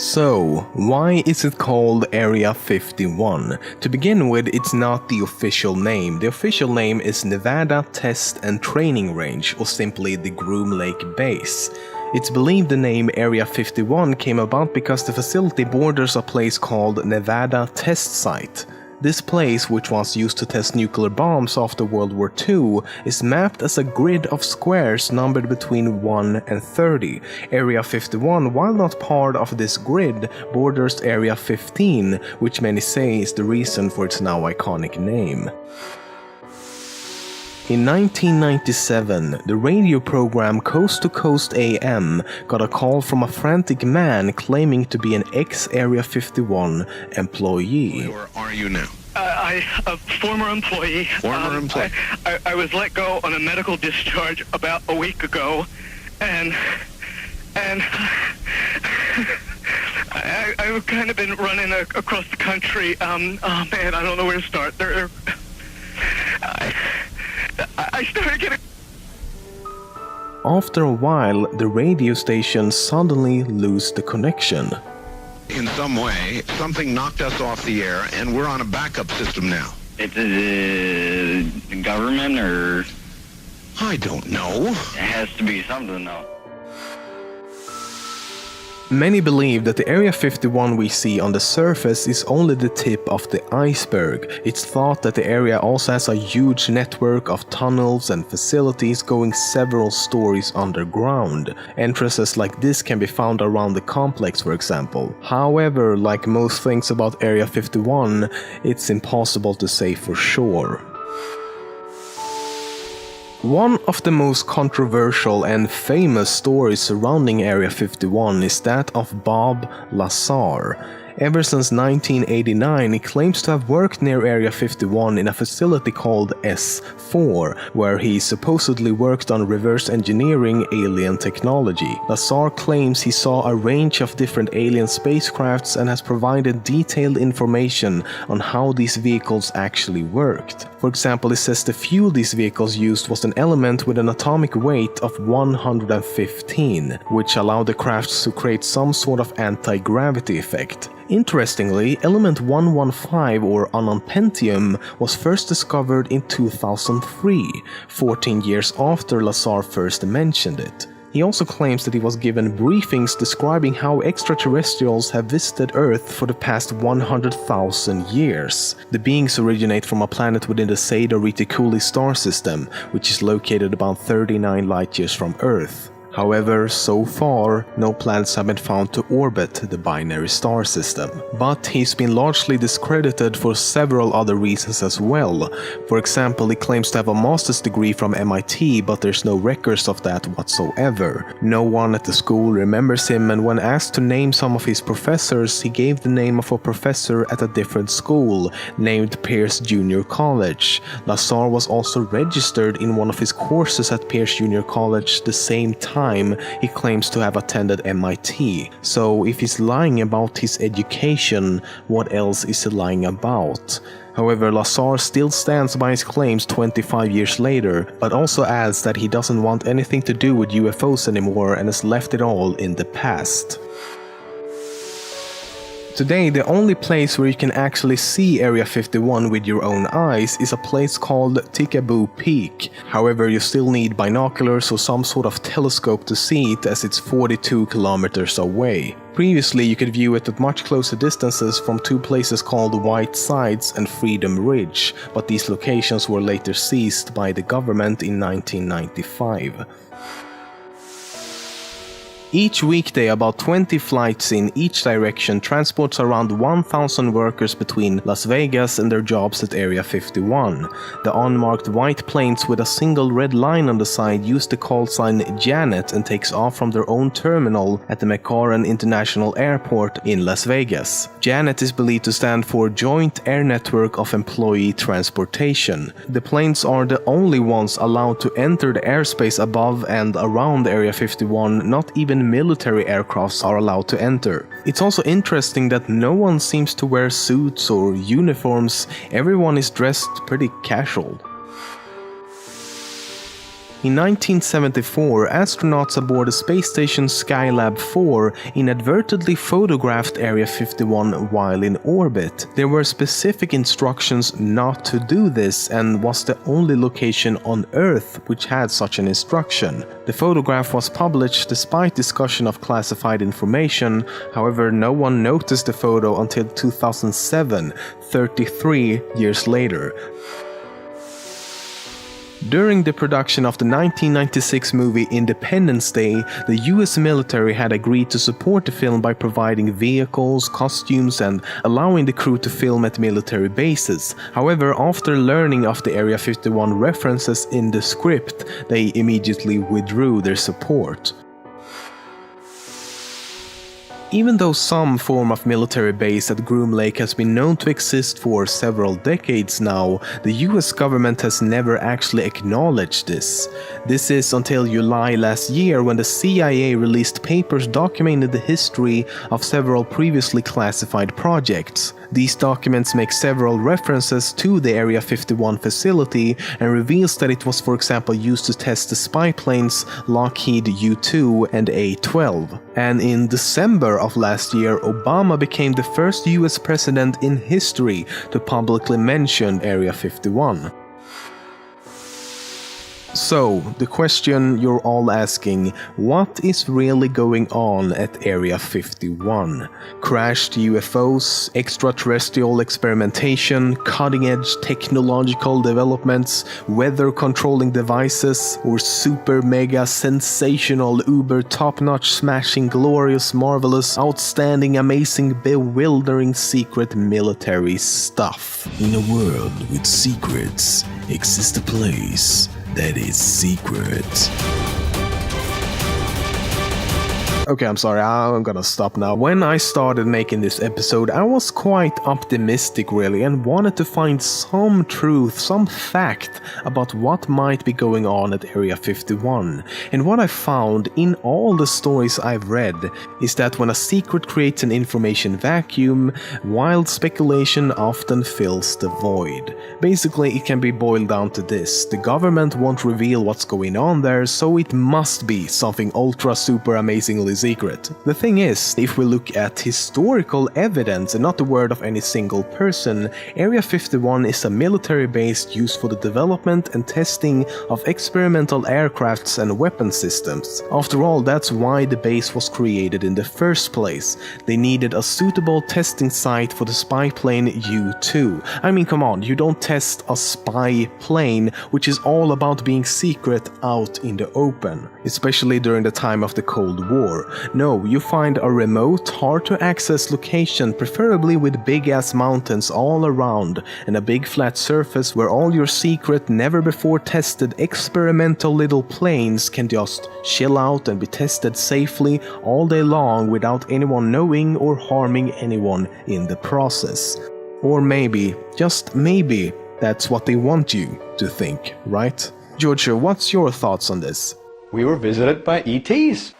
So, why is it called Area 51? To begin with, it's not the official name. The official name is Nevada Test and Training Range, or simply the Groom Lake Base. It's believed the name Area 51 came about because the facility borders a place called Nevada Test Site. This place, which was used to test nuclear bombs after World War II, is mapped as a grid of squares numbered between 1 and 30. Area 51, while not part of this grid, borders Area 15, which many say is the reason for its now iconic name. In 1997, the radio program Coast to Coast AM got a call from a frantic man claiming to be an ex-Area 51 employee. Where are you now? A former employee. Former employee. I was let go on a medical discharge about a week ago, and I've kind of been running across the country. Oh man, I don't know where to start. I started getting... After a while, the radio station suddenly lost the connection. In some way, something knocked us off the air, and we're on a backup system now. It's the government, or... I don't know. It has to be something, though. Many believe that the Area 51 we see on the surface is only the tip of the iceberg. It's thought that the area also has a huge network of tunnels and facilities going several stories underground. Entrances like this can be found around the complex, for example. However, like most things about Area 51, it's impossible to say for sure. One of the most controversial and famous stories surrounding Area 51 is that of Bob Lazar. Ever since 1989, he claims to have worked near Area 51 in a facility called S4, where he supposedly worked on reverse engineering alien technology. Lazar claims he saw a range of different alien spacecrafts and has provided detailed information on how these vehicles actually worked. For example, he says the fuel these vehicles used was an element with an atomic weight of 115, which allowed the crafts to create some sort of anti-gravity effect. Interestingly, element 115 or ununpentium was first discovered in 2003, 14 years after Lazar first mentioned it. He also claims that he was given briefings describing how extraterrestrials have visited Earth for the past 100,000 years. The beings originate from a planet within the Zeta Reticuli star system, which is located about 39 light-years from Earth. However, so far, no planets have been found to orbit the binary star system. But he's been largely discredited for several other reasons as well. For example, he claims to have a master's degree from MIT, but there's no records of that whatsoever. No one at the school remembers him, and when asked to name some of his professors, he gave the name of a professor at a different school, named Pierce Junior College. Lazar was also registered in one of his courses at Pierce Junior College the same time he claims to have attended MIT. So if he's lying about his education, what else is he lying about? However, Lazar still stands by his claims 25 years later, but also adds that he doesn't want anything to do with UFOs anymore and has left it all in the past. Today, the only place where you can actually see Area 51 with your own eyes is a place called C.U.B.A.Brodmann Peak. However, you still need binoculars or some sort of telescope to see it, as it's 42 kilometers away. Previously, you could view it at much closer distances from two places called White Sides and Freedom Ridge, but these locations were later seized by the government in 1995. Each weekday, about 20 flights in each direction transports around 1,000 workers between Las Vegas and their jobs at Area 51. The unmarked white planes with a single red line on the side use the call sign Janet and takes off from their own terminal at the McCarran International Airport in Las Vegas. Janet is believed to stand for Joint Air Network of Employee Transportation. The planes are the only ones allowed to enter the airspace above and around Area 51, not even military aircrafts are allowed to enter. It's also interesting that no one seems to wear suits or uniforms, everyone is dressed pretty casual. In 1974, astronauts aboard the space station Skylab 4 inadvertently photographed Area 51 while in orbit. There were specific instructions not to do this and was the only location on Earth which had such an instruction. The photograph was published despite discussion of classified information, however no one noticed the photo until 2007, 33 years later. During the production of the 1996 movie Independence Day, the US military had agreed to support the film by providing vehicles, costumes, and allowing the crew to film at military bases. However, after learning of the Area 51 references in the script, they immediately withdrew their support. Even though some form of military base at Groom Lake has been known to exist for several decades now, the US government has never actually acknowledged this. This is until July last year when the CIA released papers documenting the history of several previously classified projects. These documents make several references to the Area 51 facility and reveals that it was, for example, used to test the spy planes Lockheed U-2 and A-12. And in December of last year, Obama became the first US president in history to publicly mention Area 51. So, the question you're all asking, what is really going on at Area 51? Crashed UFOs, extraterrestrial experimentation, cutting-edge technological developments, weather-controlling devices, or super mega sensational uber top-notch smashing glorious marvelous outstanding amazing bewildering secret military stuff? In a world with secrets, exists a place that is secret. Okay, I'm sorry, I'm gonna stop now. When I started making this episode, I was quite optimistic really and wanted to find some truth, some fact about what might be going on at Area 51. And what I found in all the stories I've read is that when a secret creates an information vacuum, wild speculation often fills the void. Basically, it can be boiled down to this: the government won't reveal what's going on there, so it must be something ultra super amazingly secret. The thing is, if we look at historical evidence and not the word of any single person, Area 51 is a military base used for the development and testing of experimental aircrafts and weapon systems. After all, that's why the base was created in the first place. They needed a suitable testing site for the spy plane U-2. I mean, come on, you don't test a spy plane, which is all about being secret, out in the open, especially during the time of the Cold War. No, you find a remote, hard-to-access location, preferably with big-ass mountains all around, and a big flat surface where all your secret, never-before-tested experimental little planes can just chill out and be tested safely all day long without anyone knowing or harming anyone in the process. Or maybe, just maybe, that's what they want you to think, right? Giorgio, what's your thoughts on this? We were visited by ETs.